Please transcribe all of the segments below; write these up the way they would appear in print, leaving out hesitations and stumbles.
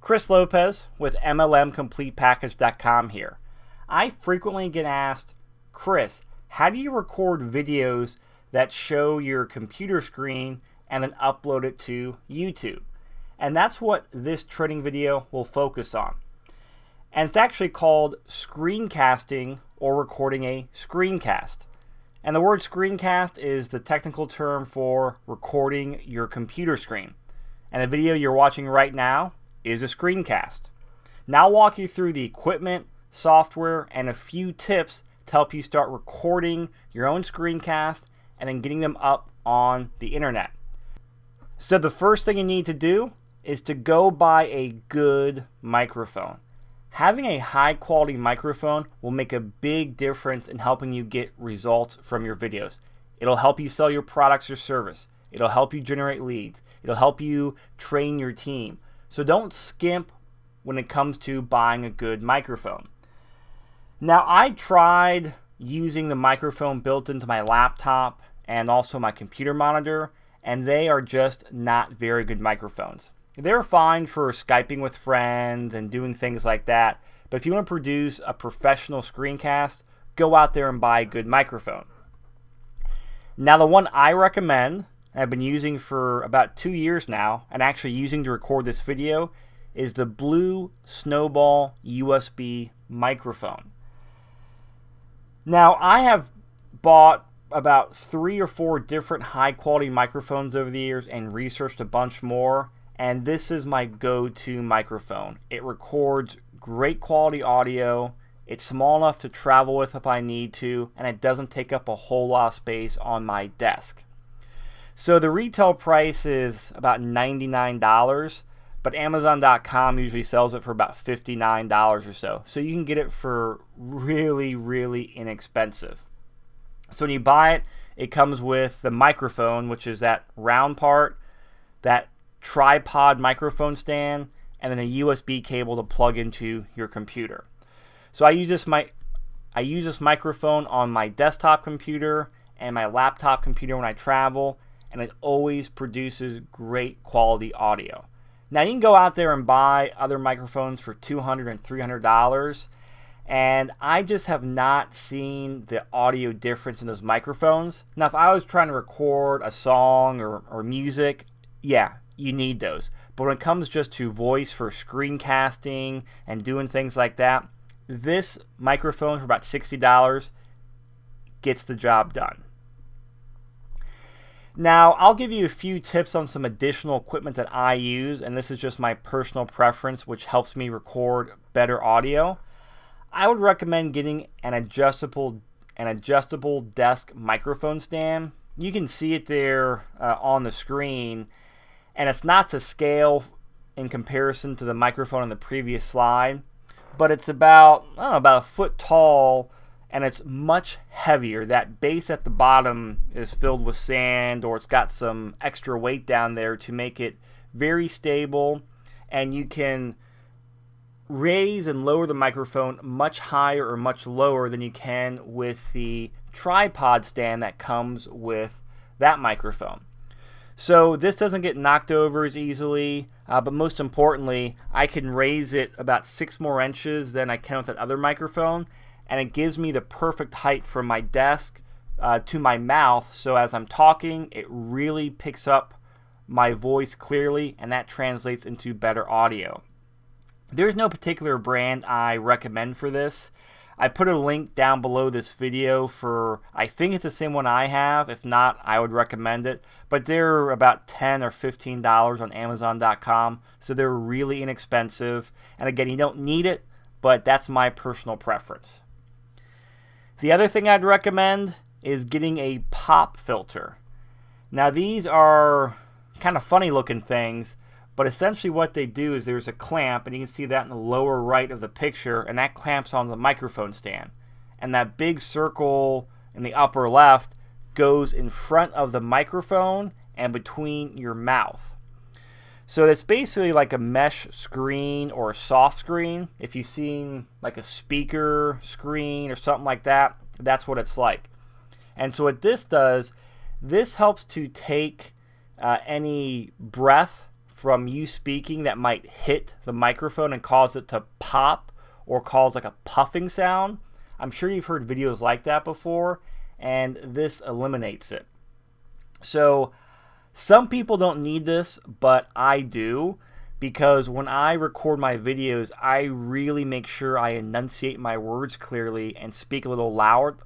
Chris Lopez with MLMCompletePackage.com here. I frequently get asked, Chris, how do you record videos that show your computer screen and then upload it to YouTube? And that's what this training video will focus on. And it's actually called screencasting or recording a screencast. And the word screencast is the technical term for recording your computer screen. And the video you're watching right now is a screencast. Now I'll walk you through the equipment, software, and a few tips to help you start recording your own screencast and then getting them up on the internet. So the first thing you need to do is to go buy a good microphone. Having a high quality microphone will make a big difference in helping you get results from your videos. It'll help you sell your products or service. It'll help you generate leads. It'll help you train your team. So don't skimp when it comes to buying a good microphone. Now, I tried using the microphone built into my laptop and also my computer monitor, and they are just not very good microphones. They're fine for Skyping with friends and doing things like that, but if you want to produce a professional screencast, go out there and buy a good microphone. Now, the one I recommend, I've been using for about 2 years now, and actually using to record this video, is the Blue Snowball USB microphone. Now, I have bought about 3 or 4 different high quality microphones over the years and researched a bunch more, and this is my go-to microphone. It records great quality audio, it's small enough to travel with if I need to, and it doesn't take up a whole lot of space on my desk. So the retail price is about $99, but Amazon.com usually sells it for about $59 or so. So you can get it for really, really inexpensive. So when you buy it, it comes with the microphone, which is that round part, that tripod microphone stand, and then a USB cable to plug into your computer. So I use this microphone on my desktop computer and my laptop computer when I travel, and it always produces great quality audio. Now you can go out there and buy other microphones for $200 and $300, and I just have not seen the audio difference in those microphones. Now if I was trying to record a song or music, yeah, you need those. But when it comes just to voice for screencasting and doing things like that, this microphone for about $60 gets the job done. Now, I'll give you a few tips on some additional equipment that I use, and this is just my personal preference, which helps me record better audio. I would recommend getting an adjustable desk microphone stand. You can see it there on the screen, and it's not to scale in comparison to the microphone on the previous slide, but it's about a foot tall, and it's much heavier. That base at the bottom is filled with sand, or it's got some extra weight down there to make it very stable, and you can raise and lower the microphone much higher or much lower than you can with the tripod stand that comes with that microphone. So this doesn't get knocked over as easily, but most importantly, I can raise it about 6 more inches than I can with that other microphone, and it gives me the perfect height from my desk to my mouth, so as I'm talking, it really picks up my voice clearly, and that translates into better audio. There's no particular brand I recommend for this. I put a link down below this video for, I think it's the same one I have. If not, I would recommend it. But they're about $10 or $15 on Amazon.com, so they're really inexpensive. And again, you don't need it, but that's my personal preference. The other thing I'd recommend is getting a pop filter. Now these are kind of funny looking things, but essentially what they do is there's a clamp, and you can see that in the lower right of the picture, and that clamps on the microphone stand. And that big circle in the upper left goes in front of the microphone and between your mouth. So it's basically like a mesh screen or a soft screen. If you've seen like a speaker screen or something like that, that's what it's like. And so what this does, this helps to take any breath from you speaking that might hit the microphone and cause it to pop or cause like a puffing sound. I'm sure you've heard videos like that before, and this eliminates it. So some people don't need this, but I do, because when I record my videos, I really make sure I enunciate my words clearly and speak a little louder.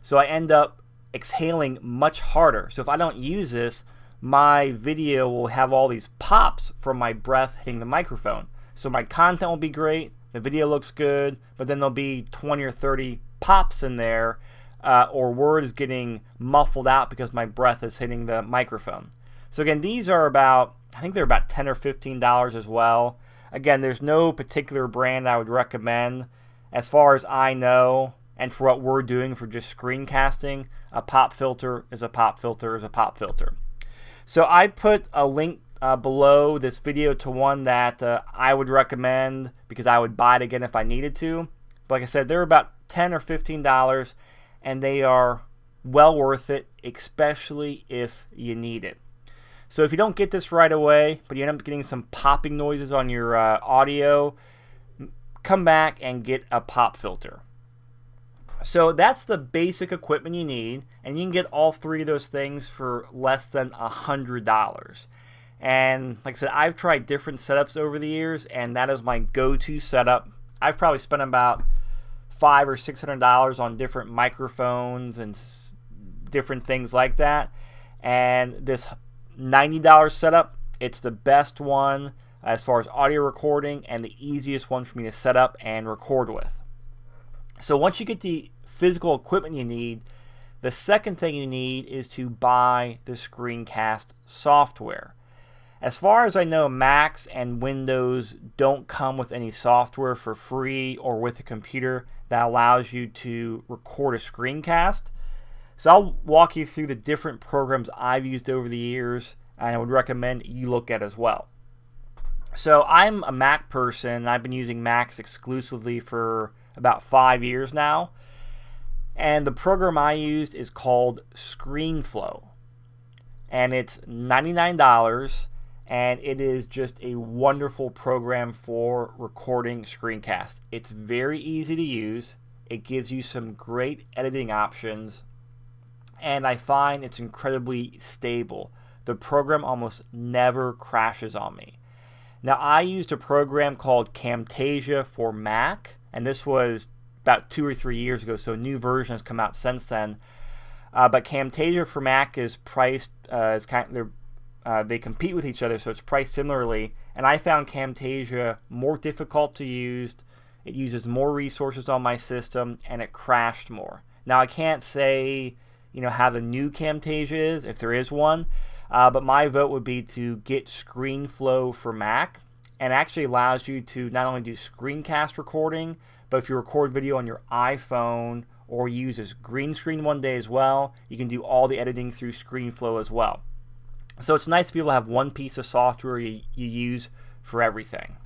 So I end up exhaling much harder. So if I don't use this, my video will have all these pops from my breath hitting the microphone. So my content will be great, the video looks good, but then there'll be 20 or 30 pops in there, or words getting muffled out because my breath is hitting the microphone. So again, these are about, I think they're about $10 or $15 as well. Again, there's no particular brand I would recommend. As far as I know, and for what we're doing for just screencasting, a pop filter is a pop filter is a pop filter. So I put a link below this video to one that I would recommend, because I would buy it again if I needed to. But like I said, they're about $10 or $15, and they are well worth it, especially if you need it. So if you don't get this right away, but you end up getting some popping noises on your audio, come back and get a pop filter. So that's the basic equipment you need, and you can get all three of those things for less than $100. And like I said, I've tried different setups over the years, and that is my go-to setup. I've probably spent about $500 or $600 on different microphones and different things like that. And this $90 setup, it's the best one as far as audio recording and the easiest one for me to set up and record with. So once you get the physical equipment you need, the second thing you need is to buy the Screencast software. As far as I know, Macs and Windows don't come with any software for free or with a computer that allows you to record a screencast. So I'll walk you through the different programs I've used over the years, and I would recommend you look at as well. So I'm a Mac person. I've been using Macs exclusively for about 5 years now. And the program I used is called ScreenFlow. And it's $99. And it is just a wonderful program for recording screencasts. It's very easy to use. It gives you some great editing options. And I find it's incredibly stable. The program almost never crashes on me. Now, I used a program called Camtasia for Mac, and this was about 2 or 3 years ago, so a new version has come out since then. But Camtasia for Mac is priced as they compete with each other, so it's priced similarly. And I found Camtasia more difficult to use. It uses more resources on my system, and it crashed more. Now, I can't say how the new Camtasia is, if there is one, but my vote would be to get ScreenFlow for Mac, and it actually allows you to not only do screencast recording, but if you record video on your iPhone or use this green screen one day as well, you can do all the editing through ScreenFlow as well. So it's nice to be able to have one piece of software you use for everything.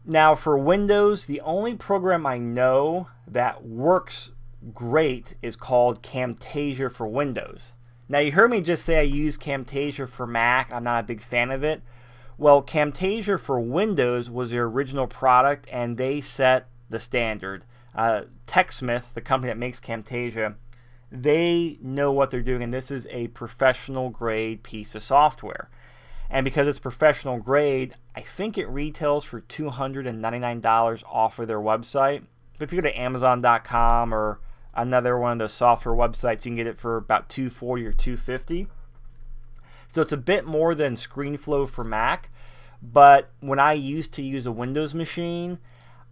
Now for Windows, the only program I know that works great is called Camtasia for Windows. Now you heard me just say I use Camtasia for Mac. I'm not a big fan of it. Well, Camtasia for Windows was their original product, and they set the standard. TechSmith, the company that makes Camtasia, they know what they're doing, and this is a professional grade piece of software. And because it's professional grade, I think it retails for $299 off of their website. But if you go to Amazon.com or another one of those software websites, you can get it for about $240 or $250. So it's a bit more than ScreenFlow for Mac. But when I used to use a Windows machine,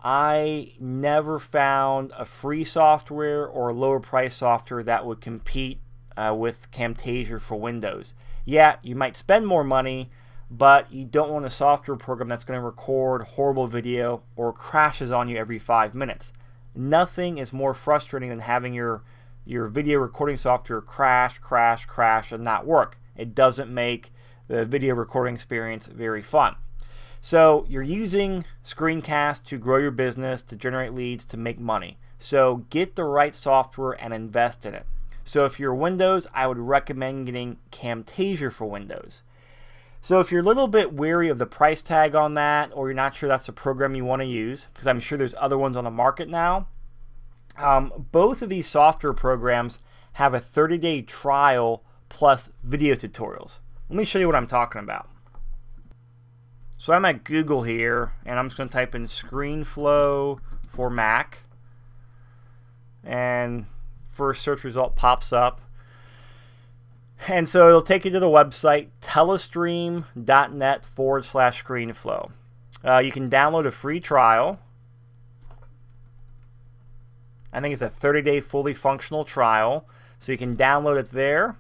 I never found a free software or lower price software that would compete with Camtasia for Windows. Yeah, you might spend more money, but you don't want a software program that's going to record horrible video or crashes on you every 5 minutes. Nothing is more frustrating than having your video recording software crash, and not work. It doesn't make the video recording experience very fun. So you're using Screencast to grow your business, to generate leads, to make money. So get the right software and invest in it. So if you're Windows, I would recommend getting Camtasia for Windows. So if you're a little bit wary of the price tag on that, or you're not sure that's the program you want to use, because I'm sure there's other ones on the market now, both of these software programs have a 30-day trial plus video tutorials. Let me show you what I'm talking about. So I'm at Google here, and I'm just going to type in ScreenFlow for Mac, and first search result pops up. And so it'll take you to the website telestream.net/ScreenFlow. You can download a free trial. I think it's a 30-day fully functional trial. So you can download it there.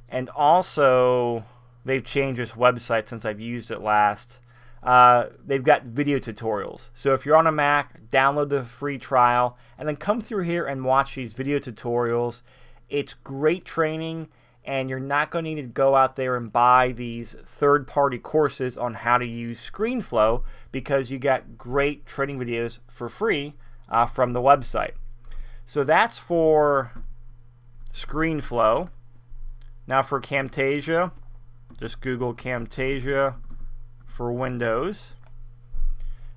And also, they've changed this website since I've used it last. They've got video tutorials. So if you're on a Mac, download the free trial and then come through here and watch these video tutorials. It's great training, and you're not going to need to go out there and buy these third-party courses on how to use ScreenFlow, because you got great training videos for free from the website. So that's for ScreenFlow. Now for Camtasia, just Google Camtasia for Windows,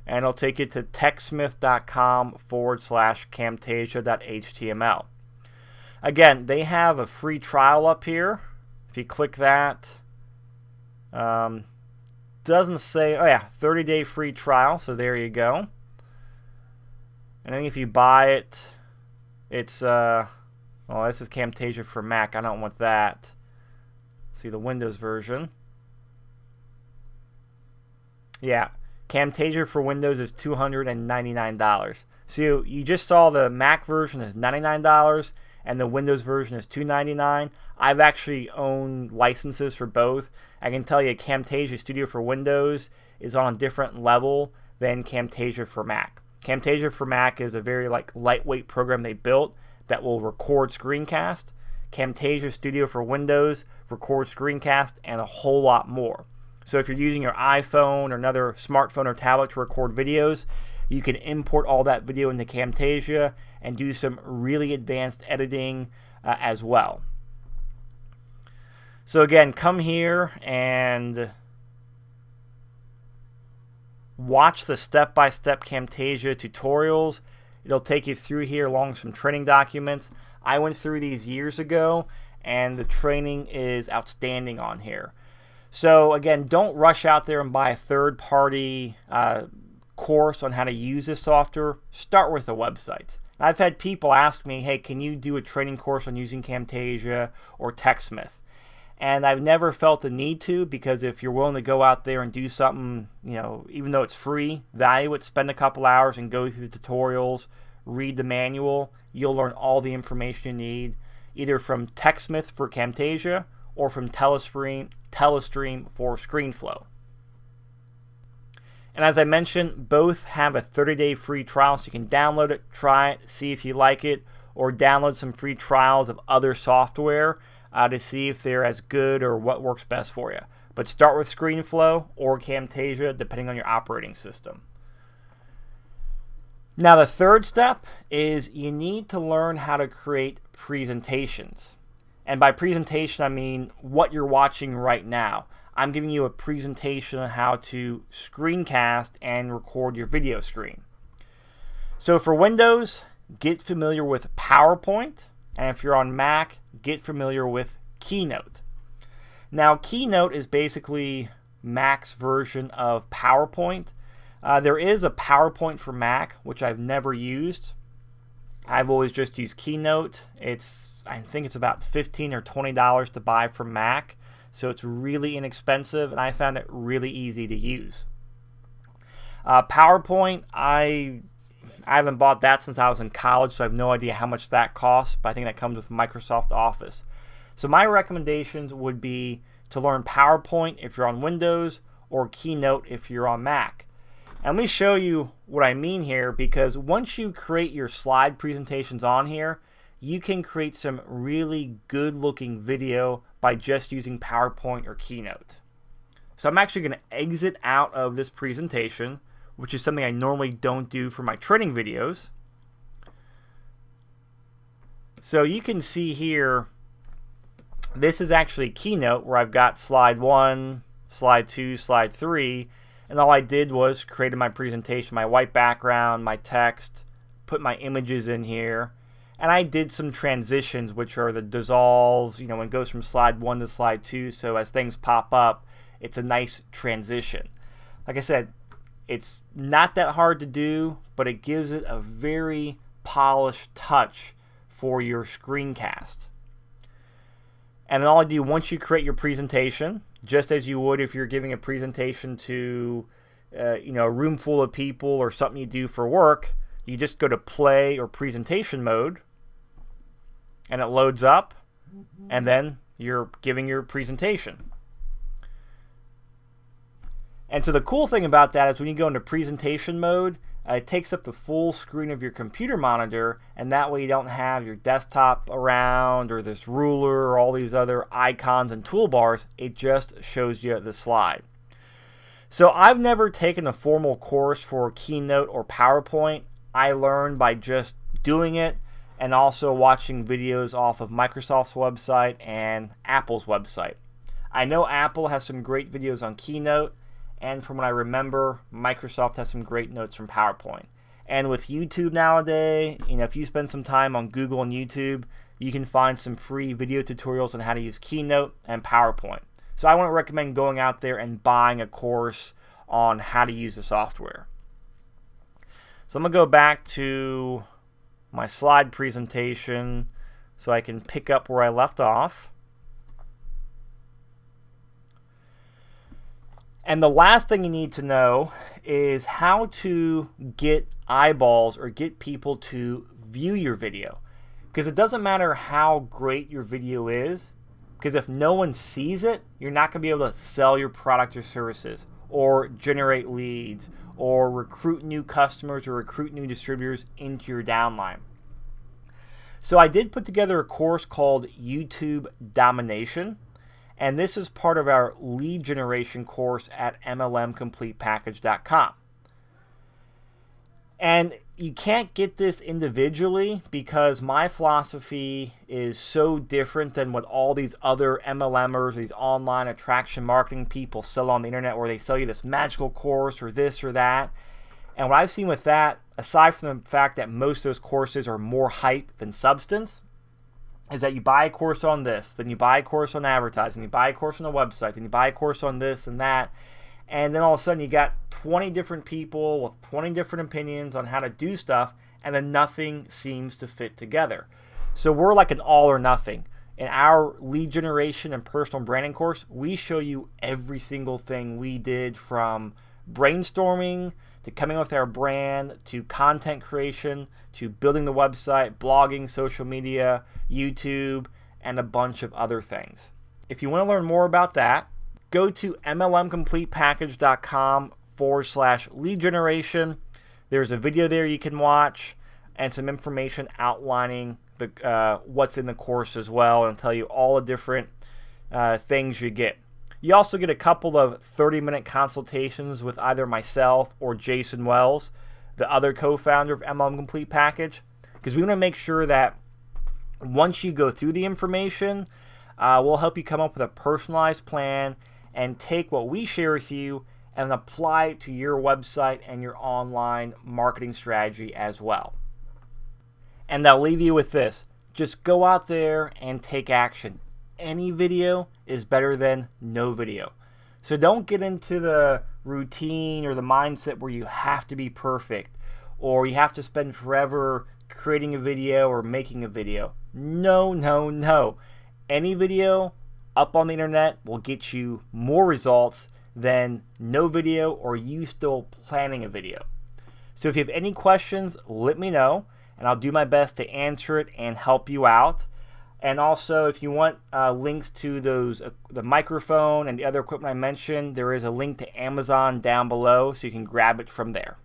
and it'll take you to techsmith.com/camtasia.html. Again, they have a free trial up here. If you click that, doesn't say, oh yeah, 30-day free trial, so there you go. And then if you buy it, it's, well, this is Camtasia for Mac. I don't want that. See the Windows version. Yeah, Camtasia for Windows is $299. So you just saw the Mac version is $99 and the Windows version is $299. I've actually owned licenses for both. I can tell you Camtasia Studio for Windows is on a different level than Camtasia for Mac. Camtasia for Mac is a very lightweight program they built that will record Screencast. Camtasia Studio for Windows records Screencast and a whole lot more. So if you're using your iPhone or another smartphone or tablet to record videos, you can import all that video into Camtasia and do some really advanced editing as well. So again, come here and watch the step-by-step Camtasia tutorials. It'll take you through here along with some training documents. I went through these years ago, and the training is outstanding on here. So again, don't rush out there and buy a third-party course on how to use this software. Start with the websites. I've had people ask me, hey, can you do a training course on using Camtasia or TechSmith? And I've never felt the need to, because if you're willing to go out there and do something, you know, even though it's free, value it, spend a couple hours and go through the tutorials, read the manual, you'll learn all the information you need, either from TechSmith for Camtasia or from Telestream for ScreenFlow. And as I mentioned, both have a 30-day free trial, so you can download it, try it, see if you like it, or download some free trials of other software to see if they're as good or what works best for you. But start with ScreenFlow or Camtasia, depending on your operating system. Now the third step is you need to learn how to create presentations. And by presentation, I mean what you're watching right now. I'm giving you a presentation on how to screencast and record your video screen. So for Windows, get familiar with PowerPoint. And if you're on Mac, get familiar with Keynote. Now, Keynote is basically Mac's version of PowerPoint. There is a PowerPoint for Mac, which I've never used. I've always just used Keynote. I think it's about $15 or $20 to buy from Mac. So it's really inexpensive, and I found it really easy to use. PowerPoint, I haven't bought that since I was in college, so I have no idea how much that costs, but I think that comes with Microsoft Office. So my recommendations would be to learn PowerPoint if you're on Windows, or Keynote if you're on Mac. And let me show you what I mean here, because once you create your slide presentations on here, you can create some really good looking video by just using PowerPoint or Keynote. So I'm actually going to exit out of this presentation, which is something I normally don't do for my training videos. So you can see here, this is actually Keynote where I've got slide 1, slide 2, slide 3, and all I did was created my presentation, my white background, my text, put my images in here, and I did some transitions, which are the dissolves, when it goes from slide 1 to slide 2, so as things pop up, it's a nice transition. Like I said, it's not that hard to do, but it gives it a very polished touch for your screencast. And then all I do, once you create your presentation, just as you would if you're giving a presentation to a room full of people or something you do for work, you just go to play or presentation mode, and it loads up, and then you're giving your presentation. And so the cool thing about that is when you go into presentation mode, it takes up the full screen of your computer monitor, and that way you don't have your desktop around or this ruler or all these other icons and toolbars. It just shows you the slide. So I've never taken a formal course for Keynote or PowerPoint. I learned by just doing it and also watching videos off of Microsoft's website and Apple's website. I know Apple has some great videos on Keynote, and from what I remember, Microsoft has some great notes from PowerPoint. And with YouTube nowadays, if you spend some time on Google and YouTube, you can find some free video tutorials on how to use Keynote and PowerPoint. So I want to recommend going out there and buying a course on how to use the software. So I'm going to go back to my slide presentation so I can pick up where I left off. And the last thing you need to know is how to get eyeballs or get people to view your video. Because it doesn't matter how great your video is, because if no one sees it, you're not going to be able to sell your product or services, or generate leads, or recruit new customers or recruit new distributors into your downline. So I did put together a course called YouTube Domination. And this is part of our lead generation course at MLMCompletePackage.com. And you can't get this individually because my philosophy is so different than what all these other MLMers, these online attraction marketing people sell on the internet, where they sell you this magical course or this or that. And what I've seen with that, aside from the fact that most of those courses are more hype than substance, is that you buy a course on this, then you buy a course on advertising, you buy a course on a website, then you buy a course on this and that, and then all of a sudden you got 20 different people with 20 different opinions on how to do stuff, and then nothing seems to fit together. So we're like an all or nothing. In our lead generation and personal branding course, we show you every single thing we did, from brainstorming to coming up with our brand, to content creation, to building the website, blogging, social media, YouTube, and a bunch of other things. If you want to learn more about that, go to MLMCompletePackage.com/lead generation. There's a video there you can watch and some information outlining the what's in the course as well, and tell you all the different things you get. You also get a couple of 30-minute consultations with either myself or Jason Wells, the other co-founder of MLM Complete Package, because we want to make sure that once you go through the information, we'll help you come up with a personalized plan and take what we share with you and apply it to your website and your online marketing strategy as well. And I'll leave you with this. Just go out there and take action. Any video is better than no video. So don't get into the routine or the mindset where you have to be perfect or you have to spend forever creating a video or making a video. No, no, no. Any video up on the internet will get you more results than no video or you still planning a video. So if you have any questions, let me know, and I'll do my best to answer it and help you out. And also, if you want links to those, the microphone and the other equipment I mentioned, there is a link to Amazon down below, so you can grab it from there.